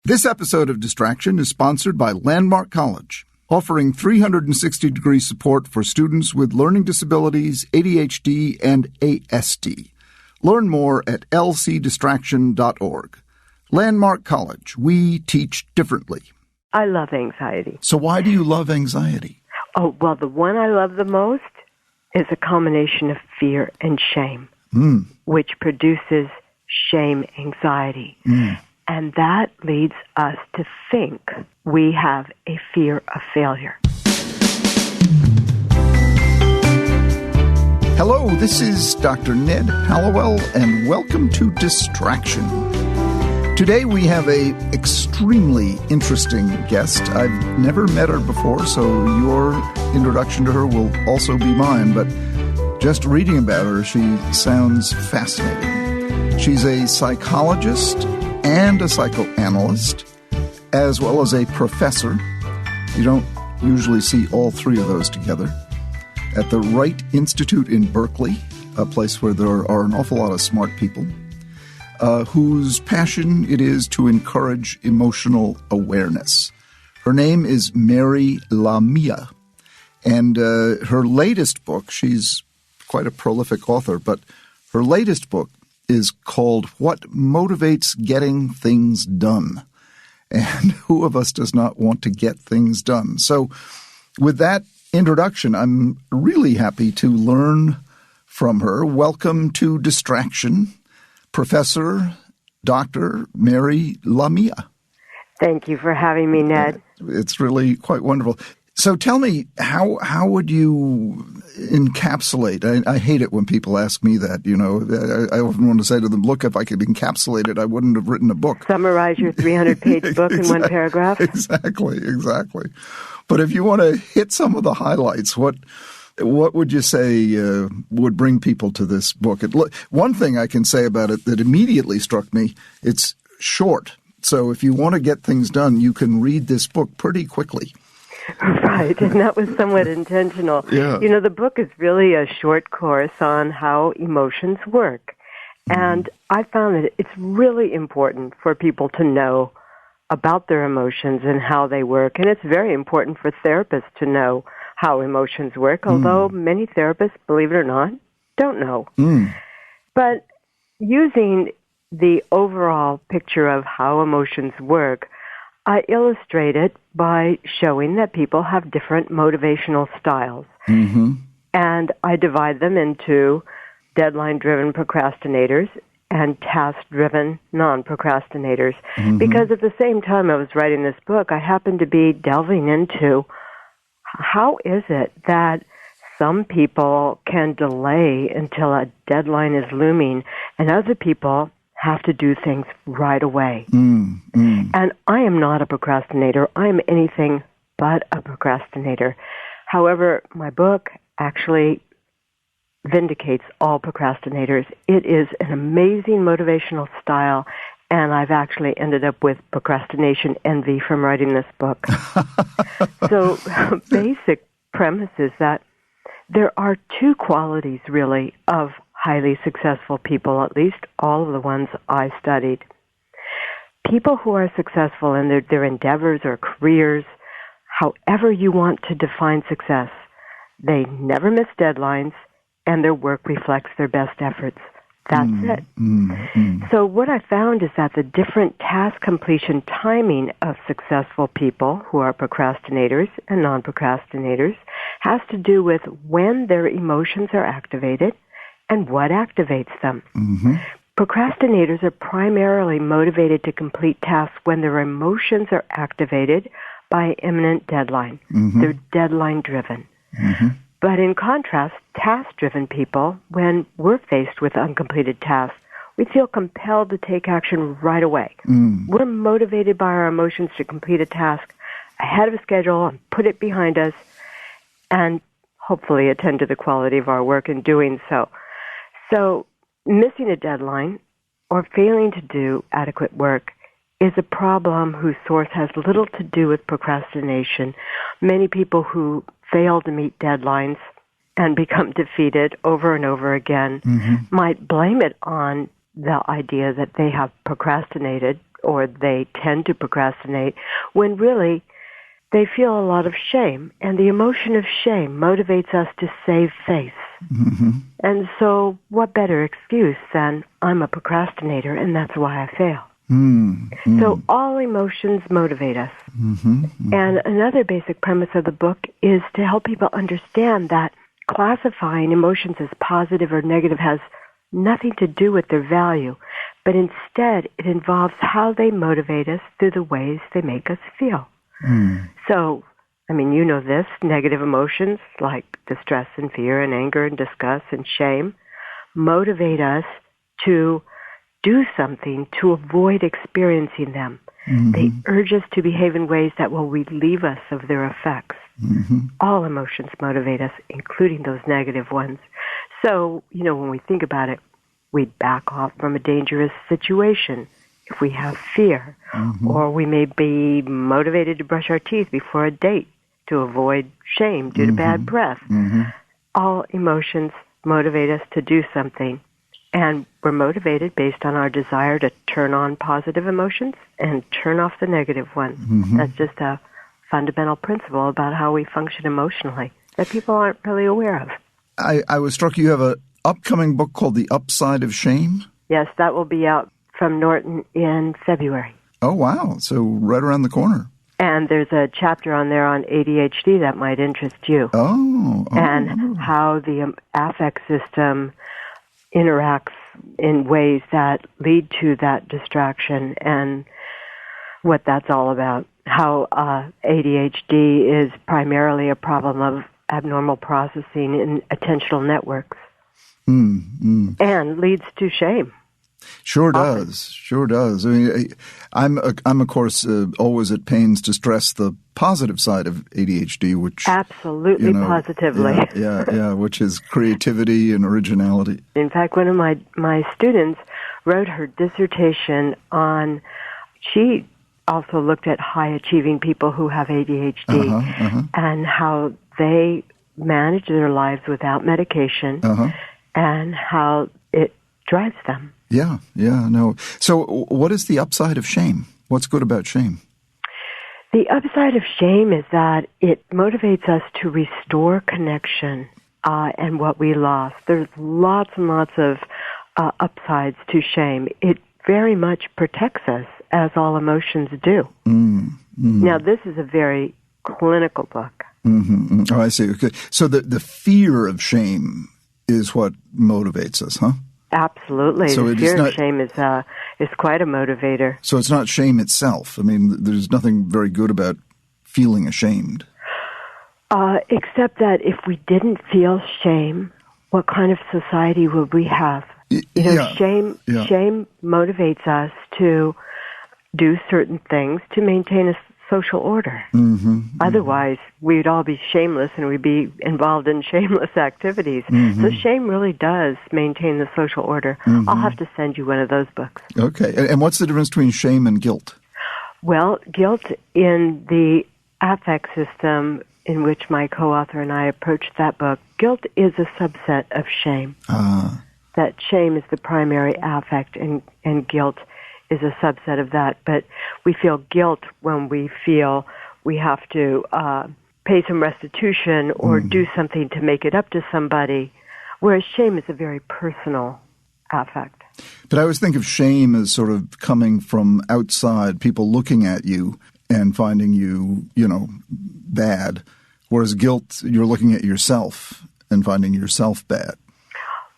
This episode of Distraction is sponsored by Landmark College, offering 360-degree support for students with learning disabilities, ADHD, and ASD. Learn more at lcdistraction.org. Landmark College. We teach differently. I love anxiety. So why do you love anxiety? Oh, well, the one I love the most is a combination of fear and shame, which produces shame anxiety. And that leads us to think we have a fear of failure. Hello, this is Dr. Ned Hallowell, and welcome to Distraction. Today we have an extremely interesting guest. I've never met her before, so your introduction to her will also be mine, but just reading about her, she sounds fascinating. She's a psychologist and a psychoanalyst, as well as a professor. You don't usually see all three of those together. At the Wright Institute in Berkeley, a place where there are an awful lot of smart people, whose passion it is to encourage emotional awareness. Her name is Mary Lamia, and her latest book, she's quite a prolific author, but her latest book is called What Motivates Getting Things Done. And who of us does not want to get things done? So with that introduction, I'm really happy to learn from her. Welcome to Distraction, Professor Dr. Mary Lamia. Thank you for having me, Ned. It's really quite wonderful. So tell me, how would you encapsulate? I hate it when people ask me that. You know, I often want to say to them, look, if I could encapsulate it, I wouldn't have written a book. Summarize your 300-page book in one paragraph? Exactly. But if you want to hit some of the highlights, what would you say would bring people to this book? One thing I can say about it that immediately struck me, it's short. So if you want to get things done, you can read this book pretty quickly. Right, and that was somewhat intentional. Yeah. You know, the book is really a short course on how emotions work. And I found that it's really important for people to know about their emotions and how they work. And it's very important for therapists to know how emotions work, although many therapists, believe it or not, don't know. But using the overall picture of how emotions work, I illustrate it by showing that people have different motivational styles. And I divide them into deadline-driven procrastinators and task-driven non-procrastinators. Because at the same time I was writing this book, I happened to be delving into how is it that some people can delay until a deadline is looming and other people have to do things right away. And I am not a procrastinator. I am anything but a procrastinator. However, my book actually vindicates all procrastinators. It is an amazing motivational style, and I've actually ended up with procrastination envy from writing this book. So basic premise is that there are two qualities, really, of highly successful people, at least all of the ones I studied. People who are successful in their endeavors or careers, however you want to define success, they never miss deadlines and their work reflects their best efforts. That's it. So what I found is that the different task completion timing of successful people who are procrastinators and non-procrastinators has to do with when their emotions are activated and what activates them. Procrastinators are primarily motivated to complete tasks when their emotions are activated by an imminent deadline. They're deadline-driven. But in contrast, task-driven people, when we're faced with uncompleted tasks, we feel compelled to take action right away. We're motivated by our emotions to complete a task ahead of schedule and put it behind us and hopefully attend to the quality of our work in doing so. So missing a deadline or failing to do adequate work is a problem whose source has little to do with procrastination. Many people who fail to meet deadlines and become defeated over and over again might blame it on the idea that they have procrastinated or they tend to procrastinate when really they feel a lot of shame. And the emotion of shame motivates us to save face. Mm-hmm. And so what better excuse than I'm a procrastinator and that's why I fail. Mm-hmm. So all emotions motivate us. Mm-hmm. Mm-hmm. And another basic premise of the book is to help people understand that classifying emotions as positive or negative has nothing to do with their value, but instead it involves how they motivate us through the ways they make us feel. Mm. So, I mean, you know this, negative emotions like distress and fear and anger and disgust and shame motivate us to do something to avoid experiencing them. Mm-hmm. They urge us to behave in ways that will relieve us of their effects. Mm-hmm. All emotions motivate us, including those negative ones. So, you know, when we think about it, we back off from a dangerous situation if we have fear. Mm-hmm. Or we may be motivated to brush our teeth before a date to avoid shame due to bad breath. Mm-hmm. All emotions motivate us to do something. And we're motivated based on our desire to turn on positive emotions and turn off the negative ones. Mm-hmm. That's just a fundamental principle about how we function emotionally that people aren't really aware of. I was struck you have an upcoming book called The Upside of Shame? Yes, that will be out from Norton in February. Oh, wow. So right around the corner. And there's a chapter on there on ADHD that might interest you. And how the affect system interacts in ways that lead to that distraction and what that's all about. How ADHD is primarily a problem of abnormal processing in attentional networks and leads to shame. Sure does. Sure does. I mean, I'm of course always at pains to stress the positive side of ADHD, which absolutely positively, which is creativity and originality. In fact, one of my students wrote her dissertation on. She also looked at high achieving people who have ADHD and how they manage their lives without medication and how it drives them. Yeah, no. So what is the upside of shame? What's good about shame? The upside of shame is that it motivates us to restore connection and what we lost. There's lots and lots of upsides to shame. It very much protects us, as all emotions do. Now, this is a very clinical book. Mm-hmm. Oh, I see. Okay. So the fear of shame is what motivates us, huh? Absolutely. So the fear of shame is quite a motivator. So it's not shame itself. I mean, there's nothing very good about feeling ashamed. Except that if we didn't feel shame, what kind of society would we have? Shame motivates us to do certain things to maintain a social order. Otherwise, we'd all be shameless and we'd be involved in shameless activities. So shame really does maintain the social order. I'll have to send you one of those books. Okay. And what's the difference between shame and guilt? Well, guilt in the affect system in which my co-author and I approached that book, guilt is a subset of shame. That shame is the primary affect and guilt is a subset of that. But we feel guilt when we feel we have to pay some restitution or do something to make it up to somebody, whereas shame is a very personal affect. But I always think of shame as sort of coming from outside, people looking at you and finding you, bad, whereas guilt, you're looking at yourself and finding yourself bad.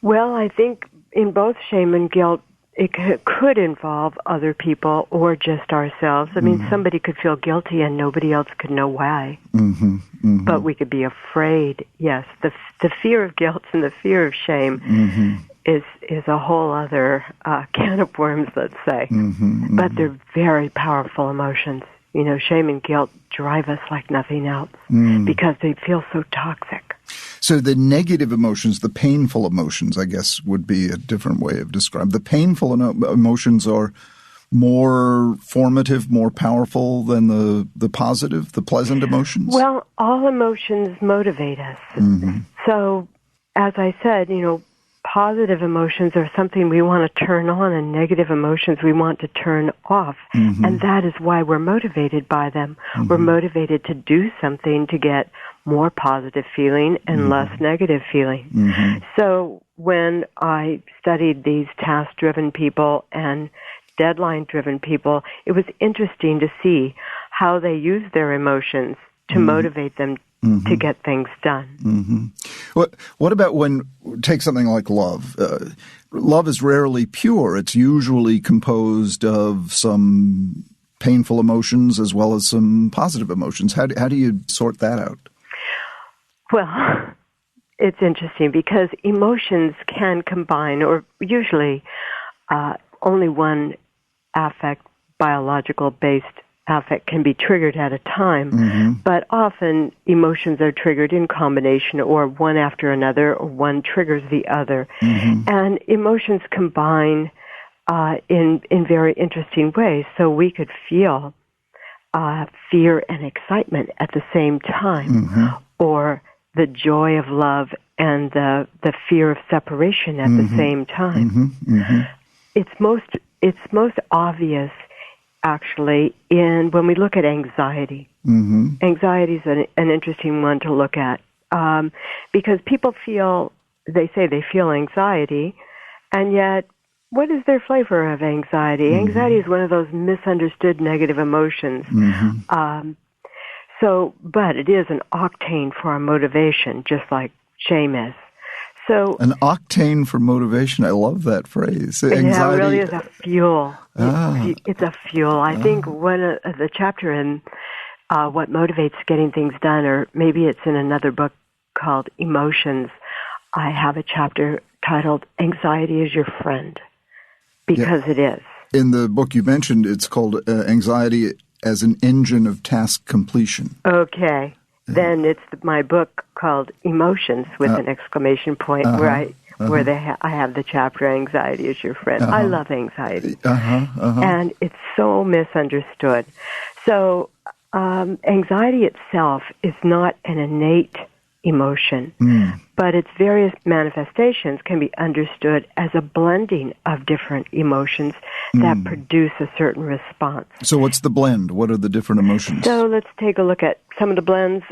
Well, I think in both shame and guilt, it could involve other people or just ourselves. I mean, somebody could feel guilty and nobody else could know why. But we could be afraid. Yes, the fear of guilt and the fear of shame is a whole other can of worms, let's say. But they're very powerful emotions. Shame and guilt drive us like nothing else because they feel so toxic. So the negative emotions, the painful emotions, I guess, would be a different way of describing. The painful emotions are more formative, more powerful than the positive, the pleasant emotions? Well, all emotions motivate us. So, as I said, positive emotions are something we want to turn on and negative emotions we want to turn off. And that is why we're motivated by them. We're motivated to do something to get more positive feeling and less negative feeling. So when I studied these task-driven people and deadline-driven people, it was interesting to see how they use their emotions to motivate them to get things done. What about take something like love? Love is rarely pure. It's usually composed of some painful emotions as well as some positive emotions. How do you sort that out? Well, it's interesting because emotions can combine, or usually only one affect, biological-based affect, can be triggered at a time, but often emotions are triggered in combination or one after another, or one triggers the other. And emotions combine in very interesting ways. So we could feel fear and excitement at the same time, or the joy of love and the fear of separation at the same time. It's most obvious, actually, when we look at anxiety. Anxiety is an interesting one to look at because people they say they feel anxiety, and yet what is their flavor of anxiety? Anxiety is one of those misunderstood negative emotions. But it is an octane for our motivation, just like shame is. So an octane for motivation. I love that phrase. Anxiety. Yeah, it really is a fuel. It's a fuel. I think one of the chapter in what motivates getting things done, or maybe it's in another book called Emotions, I have a chapter titled Anxiety is Your Friend, because it is. In the book you mentioned, it's called Anxiety as an Engine of Task Completion. Okay. Then it's my book called Emotions with an exclamation point where I have the chapter Anxiety is Your Friend. I love anxiety. And it's so misunderstood. So anxiety itself is not an innate emotion, but its various manifestations can be understood as a blending of different emotions that produce a certain response. So what's the blend? What are the different emotions? So let's take a look at some of the blends.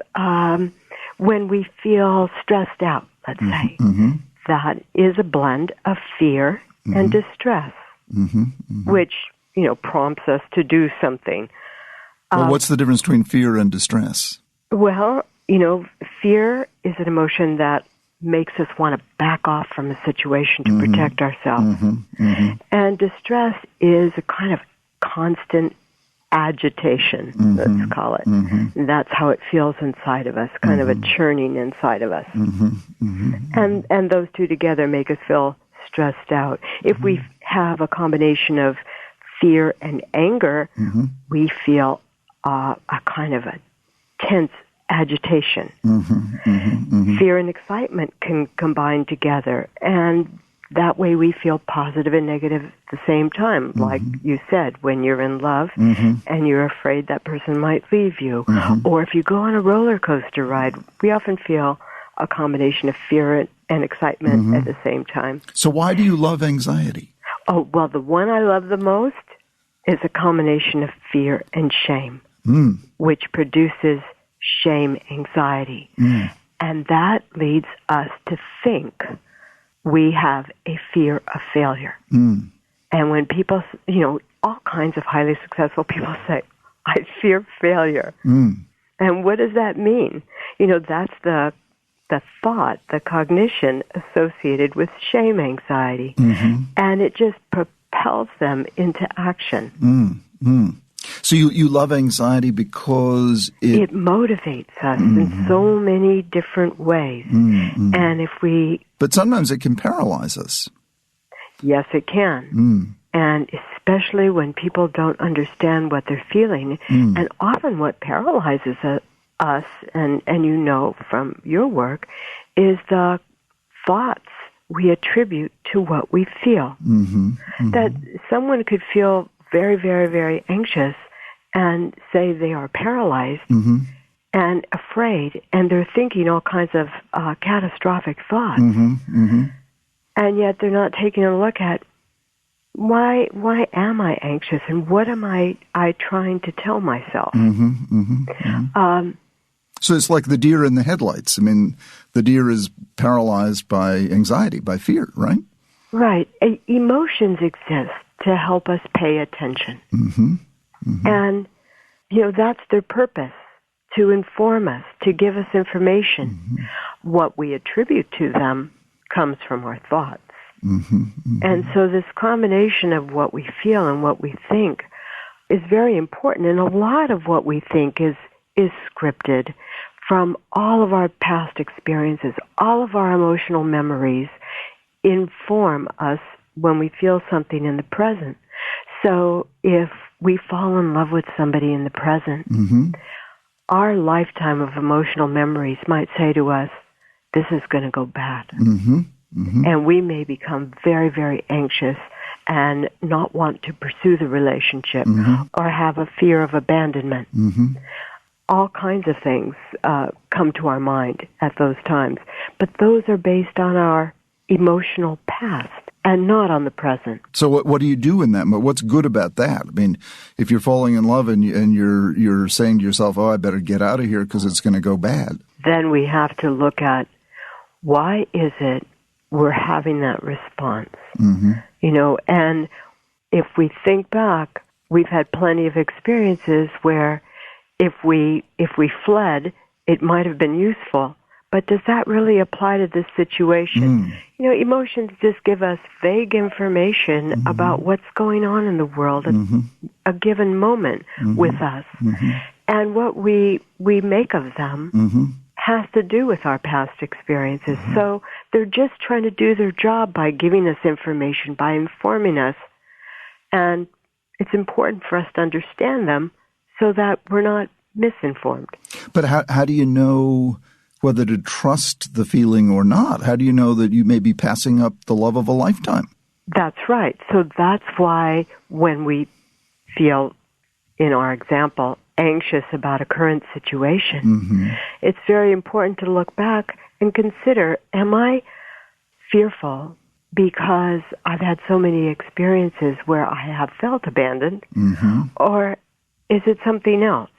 When we feel stressed out, let's say, that is a blend of fear and distress, which, prompts us to do something. Well, what's the difference between fear and distress? Well, fear is an emotion that makes us want to back off from a situation to protect ourselves. And distress is a kind of constant agitation, let's call it. And that's how it feels inside of us, kind of a churning inside of us. And those two together make us feel stressed out. If we have a combination of fear and anger, we feel a kind of a tense agitation. Fear and excitement can combine together, and that way we feel positive and negative at the same time. Like you said, when you're in love and you're afraid that person might leave you, or if you go on a roller coaster ride, we often feel a combination of fear and excitement at the same time. So why do you love anxiety? Oh, well, the one I love the most is a combination of fear and shame, which produces shame anxiety. And that leads us to think we have a fear of failure. And when people, all kinds of highly successful people say, I fear failure. And what does that mean? That's the thought, the cognition associated with shame anxiety. And it just propels them into action. So you love anxiety because it motivates us in so many different ways. And but sometimes it can paralyze us. Yes, it can. And especially when people don't understand what they're feeling. And often what paralyzes us, and from your work, is the thoughts we attribute to what we feel. That someone could feel very, very, very anxious and say they are paralyzed and afraid, and they're thinking all kinds of catastrophic thoughts. And And yet they're not taking a look at why am I anxious and what am I trying to tell myself? So it's like the deer in the headlights. I mean, the deer is paralyzed by anxiety, by fear, right? Right. Emotions exist to help us pay attention. And, that's their purpose, to inform us, to give us information. What we attribute to them comes from our thoughts. And so this combination of what we feel and what we think is very important. And a lot of what we think is scripted from all of our past experiences. All of our emotional memories inform us when we feel something in the present. So if we fall in love with somebody in the present, our lifetime of emotional memories might say to us, this is going to go bad. And we may become very, very anxious and not want to pursue the relationship or have a fear of abandonment. All kinds of things come to our mind at those times. But those are based on our emotional past and not on the present. So what do you do in that? What's good about that? I mean, if you're falling in love and you're saying to yourself, oh, I better get out of here because it's going to go bad. Then we have to look at why is it we're having that response? And if we think back, we've had plenty of experiences where if we fled, it might have been useful. But does that really apply to this situation? Emotions just give us vague information about what's going on in the world at a given moment with us. And what we make of them has to do with our past experiences. So they're just trying to do their job by giving us information, by informing us. And it's important for us to understand them so that we're not misinformed. But how do you know whether to trust the feeling or not? How do you know that you may be passing up the love of a lifetime? That's right. So that's why when we feel, in our example, anxious about a current situation, it's very important to look back and consider, am I fearful because I've had so many experiences where I have felt abandoned, or is it something else?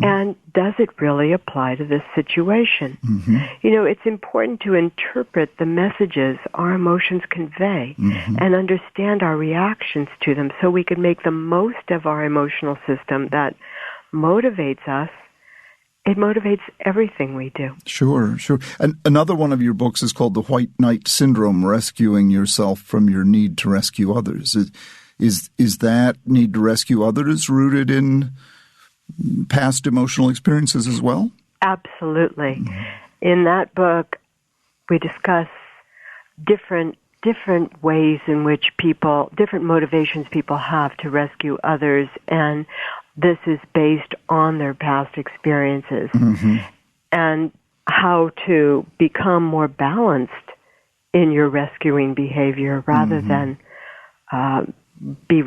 And does it really apply to this situation? It's important to interpret the messages our emotions convey and understand our reactions to them so we can make the most of our emotional system that motivates us. It motivates everything we do. Sure. And another one of your books is called The White Knight Syndrome, Rescuing Yourself from Your Need to Rescue Others. Is that need to rescue others rooted in past emotional experiences as well? Absolutely. In that book, we discuss different ways in which different motivations people have to rescue others, and this is based on their past experiences and how to become more balanced in your rescuing behavior rather than be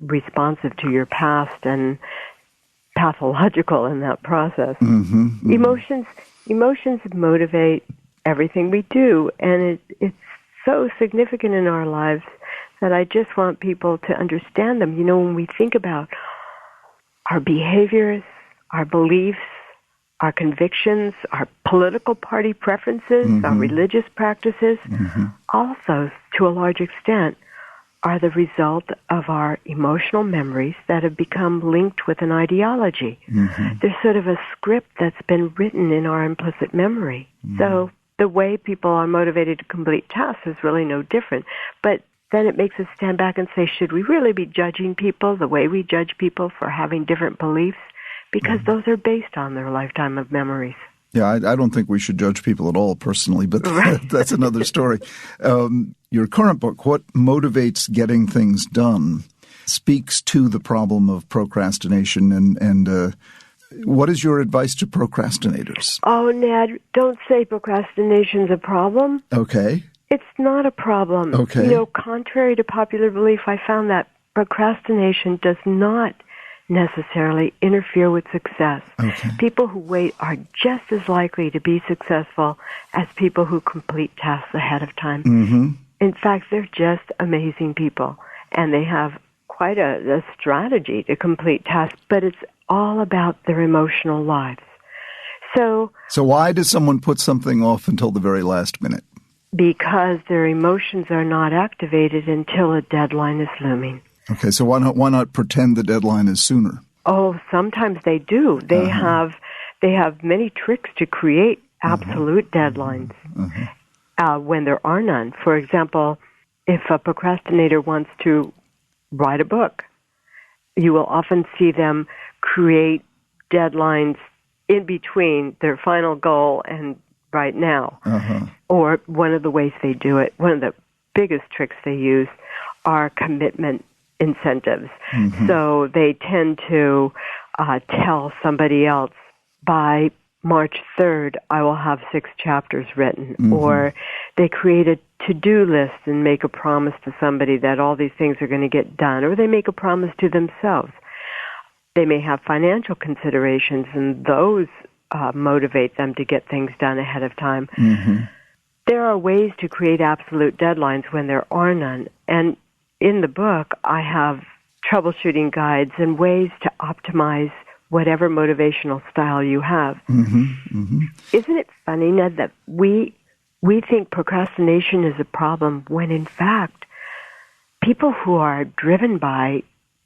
responsive to your past and pathological in that process. Emotions motivate everything we do, and it's so significant in our lives that I just want people to understand them. When we think about our behaviors, our beliefs, our convictions, our political party preferences, our religious practices, also, to a large extent, are the result of our emotional memories that have become linked with an ideology. There's sort of a script that's been written in our implicit memory. So the way people are motivated to complete tasks is really no different. But then it makes us stand back and say, should we really be judging people the way we judge people for having different beliefs? Because those are based on their lifetime of memories. Yeah, I don't think we should judge people at all personally, but that's another story. Your current book, What Motivates Getting Things Done, speaks to the problem of procrastination. And what is your advice to procrastinators? Oh, Ned, don't say procrastination's a problem. Okay. It's not a problem. Okay. Contrary to popular belief, I found that procrastination does not necessarily interfere with success. Okay. People who wait are just as likely to be successful as people who complete tasks ahead of time. In fact, they're just amazing people, and they have quite a strategy to complete tasks, but it's all about their emotional lives. So why does someone put something off until the very last minute? Because their emotions are not activated until a deadline is looming. Okay, so why not pretend the deadline is sooner? Oh, sometimes they do. They have many tricks to create absolute deadlines when there are none. For example, if a procrastinator wants to write a book, you will often see them create deadlines in between their final goal and right now. Or one of the ways they do it, one of the biggest tricks they use are commitment incentives. So they tend to tell somebody else, by March 3rd, I will have 6 chapters written. Or they create a to-do list and make a promise to somebody that all these things are going to get done. Or they make a promise to themselves. They may have financial considerations, and those motivate them to get things done ahead of time. There are ways to create absolute deadlines when there are none. And in the book, I have troubleshooting guides and ways to optimize whatever motivational style you have. Isn't it funny, Ned, that we think procrastination is a problem when, in fact, people who are driven by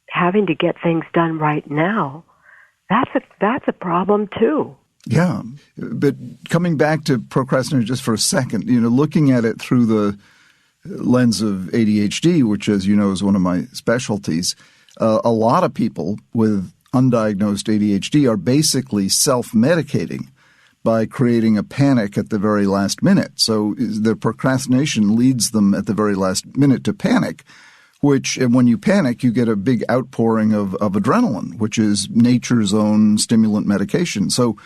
having to get things done right now, that's a problem too. Yeah, but coming back to procrastination just for a second, looking at it through the lens of ADHD, which, as you know, is one of my specialties, a lot of people with undiagnosed ADHD are basically self-medicating by creating a panic at the very last minute. So the procrastination leads them at the very last minute to panic, which, when you panic, you get a big outpouring of adrenaline, which is nature's own stimulant medication. So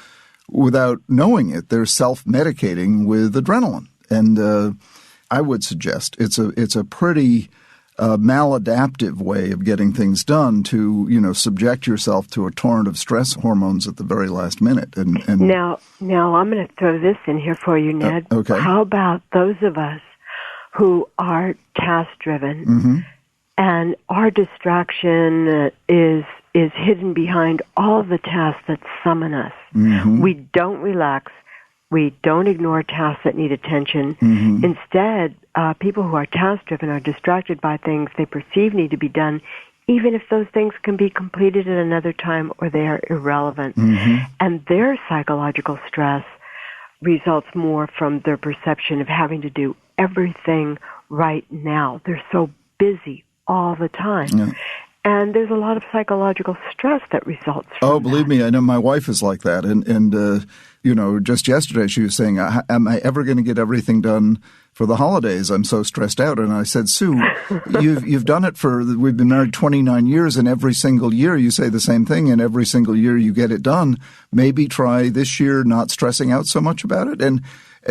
without knowing it, they're self-medicating with adrenaline. And I would suggest it's a pretty maladaptive way of getting things done to, subject yourself to a torrent of stress hormones at the very last minute. And Now I'm going to throw this in here for you, Ned. Okay. How about those of us who are task-driven and our distraction is hidden behind all the tasks that summon us? We don't relax. We don't ignore tasks that need attention. Instead, people who are task-driven are distracted by things they perceive need to be done, even if those things can be completed at another time or they are irrelevant. And their psychological stress results more from their perception of having to do everything right now. They're so busy all the time. And there's a lot of psychological stress that results from that. Believe me, I know my wife is like that. And just yesterday she was saying, am I ever going to get everything done for the holidays? I'm so stressed out. And I said, Sue, you've done it we've been married 29 years, and every single year you say the same thing, and every single year you get it done. Maybe try this year not stressing out so much about it. And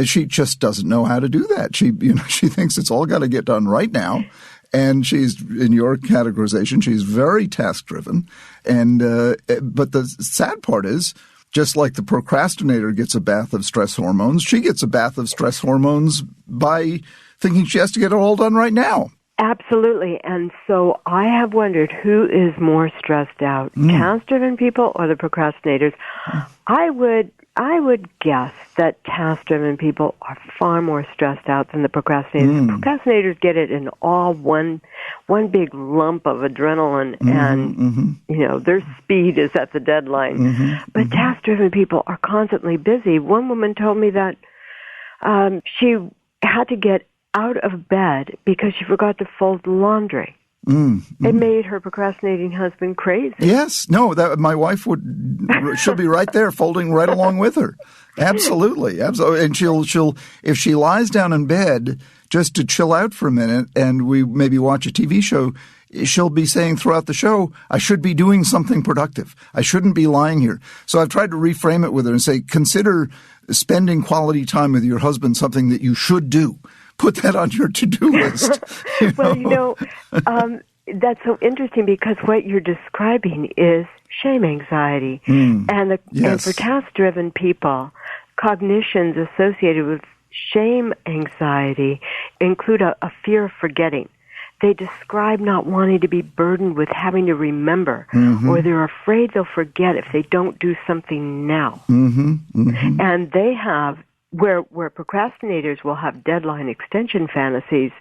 she just doesn't know how to do that. She thinks it's all got to get done right now. And she's, in your categorization, she's very task-driven. And but the sad part is, just like the procrastinator gets a bath of stress hormones, she gets a bath of stress hormones by thinking she has to get it all done right now. Absolutely. And so I have wondered who is more stressed out, task-driven people or the procrastinators. I would guess that task-driven people are far more stressed out than the procrastinators. The procrastinators get it in all one big lump of adrenaline, and their speed is at the deadline. But task-driven people are constantly busy. One woman told me that she had to get out of bed because she forgot to fold laundry. It made her procrastinating husband crazy. Yes. No, my wife she'll be right there folding right along with her. Absolutely. Absolutely. And she'll if she lies down in bed just to chill out for a minute and we maybe watch a TV show, she'll be saying throughout the show, I should be doing something productive. I shouldn't be lying here. So I've tried to reframe it with her and say, consider spending quality time with your husband something that you should do. Put that on your to-do list. Well, that's so interesting because what you're describing is shame anxiety. And for task-driven people, cognitions associated with shame anxiety include a fear of forgetting. They describe not wanting to be burdened with having to remember, or they're afraid they'll forget if they don't do something now. And they have, where procrastinators will have deadline extension fantasies,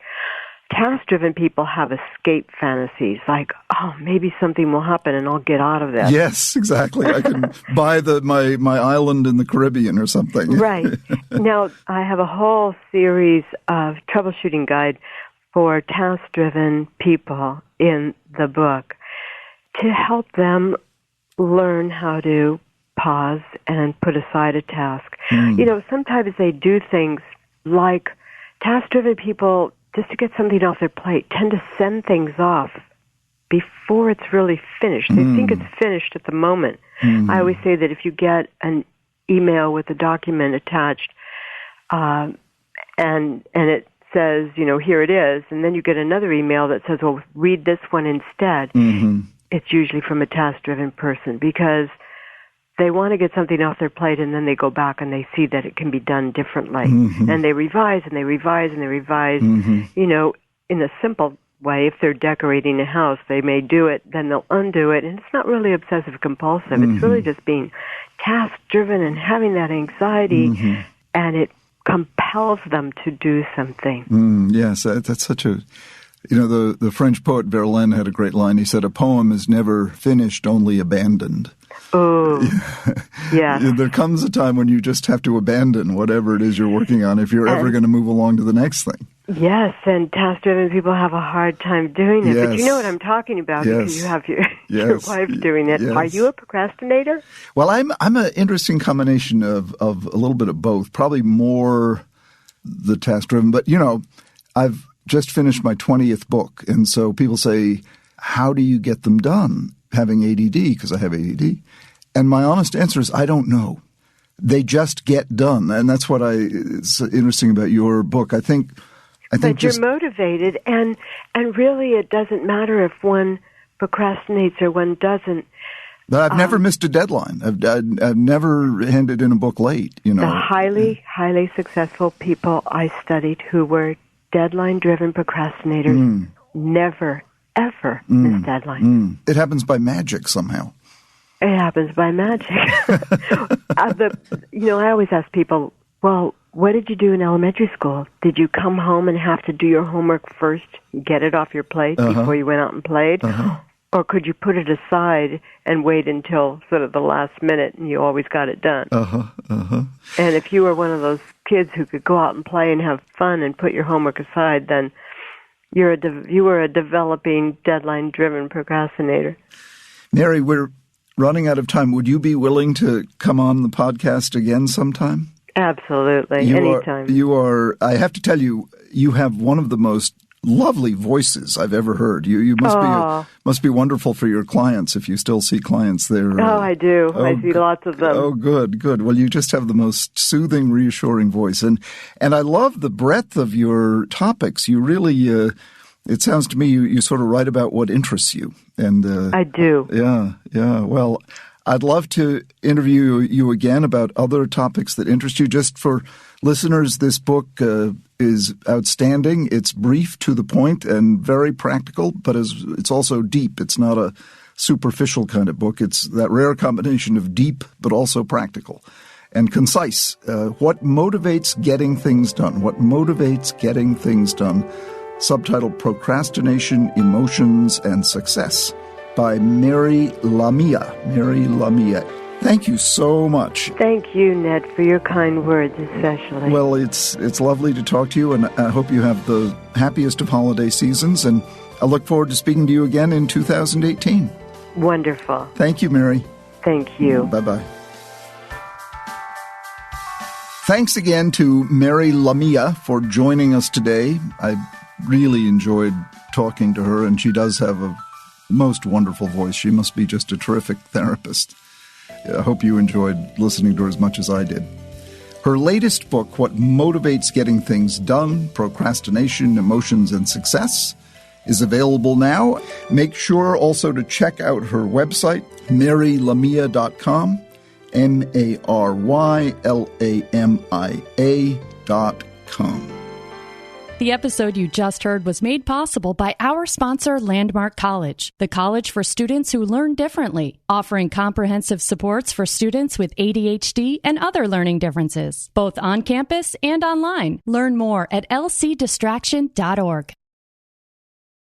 task-driven people have escape fantasies, like, oh, maybe something will happen and I'll get out of this. Yes, exactly. I can buy my island in the Caribbean or something. Right. Now, I have a whole series of troubleshooting guide for task-driven people in the book to help them learn how to pause and put aside a task. You know, sometimes they do things like task-driven people, just to get something off their plate, tend to send things off before it's really finished. They think it's finished at the moment. I always say that if you get an email with a document attached, and it says, you know, here it is, and then you get another email that says, well, read this one instead, it's usually from a task-driven person, because they want to get something off their plate, and then they go back and they see that it can be done differently. And they revise and they revise and they revise. You know, in a simple way, if they're decorating a house, they may do it, then they'll undo it. And it's not really obsessive-compulsive. It's really just being task-driven and having that anxiety, and it compels them to do something. Yes, that's such a... You know, the French poet Verlaine had a great line. He said, a poem is never finished, only abandoned. Oh, yeah. There comes a time when you just have to abandon whatever it is you're working on if you're ever going to move along to the next thing. Yes, and task-driven people have a hard time doing it. Yes. But you know what I'm talking about, because you have your wife doing it. Yes. Are you a procrastinator? Well, I'm an interesting combination of a little bit of both, probably more the task-driven. But, you know, I've just finished my 20th book, and so people say, how do you get them done, having ADD, because I have ADD? And my honest answer is, I don't know. They just get done, and that's what is interesting about your book. I think but you're motivated, and really it doesn't matter if one procrastinates or one doesn't. But I've never missed a deadline. I've never handed in a book late, you know. The highly successful people I studied who were deadline-driven procrastinators never, ever miss deadlines. It happens by magic somehow. It happens by magic. You know, I always ask people, well, what did you do in elementary school? Did you come home and have to do your homework first, get it off your plate before you went out and played? Or could you put it aside and wait until sort of the last minute and you always got it done? And if you were one of those kids who could go out and play and have fun and put your homework aside, then you were a developing deadline-driven procrastinator. Mary, we're running out of time. Would you be willing to come on the podcast again sometime? Absolutely, anytime. You are. I have to tell you, you have one of the most lovely voices I've ever heard. You must be wonderful for your clients, if you still see clients there. Oh, I do. I see lots of them. Oh, good. Well, you just have the most soothing, reassuring voice. And I love the breadth of your topics. You really, it sounds to me, you sort of write about what interests you. And I do. Yeah. Well, I'd love to interview you again about other topics that interest you. Just for listeners, this book is outstanding. It's brief, to the point, and very practical, but it's also deep. It's not a superficial kind of book. It's that rare combination of deep but also practical and concise. What motivates getting things done? What motivates getting things done? Subtitled Procrastination, Emotions, and Success by Mary Lamia. Mary Lamia. Thank you so much. Thank you, Ned, for your kind words especially. Well, it's lovely to talk to you, and I hope you have the happiest of holiday seasons, and I look forward to speaking to you again in 2018. Wonderful. Thank you, Mary. Thank you. Bye-bye. Thanks again to Mary Lamia for joining us today. I really enjoyed talking to her, and she does have a most wonderful voice. She must be just a terrific therapist. I hope you enjoyed listening to her as much as I did. Her latest book, What Motivates Getting Things Done, Procrastination, Emotions, and Success, is available now. Make sure also to check out her website, marylamia.com, marylamia.com. The episode you just heard was made possible by our sponsor, Landmark College, the college for students who learn differently, offering comprehensive supports for students with ADHD and other learning differences, both on campus and online. Learn more at lcdistraction.org.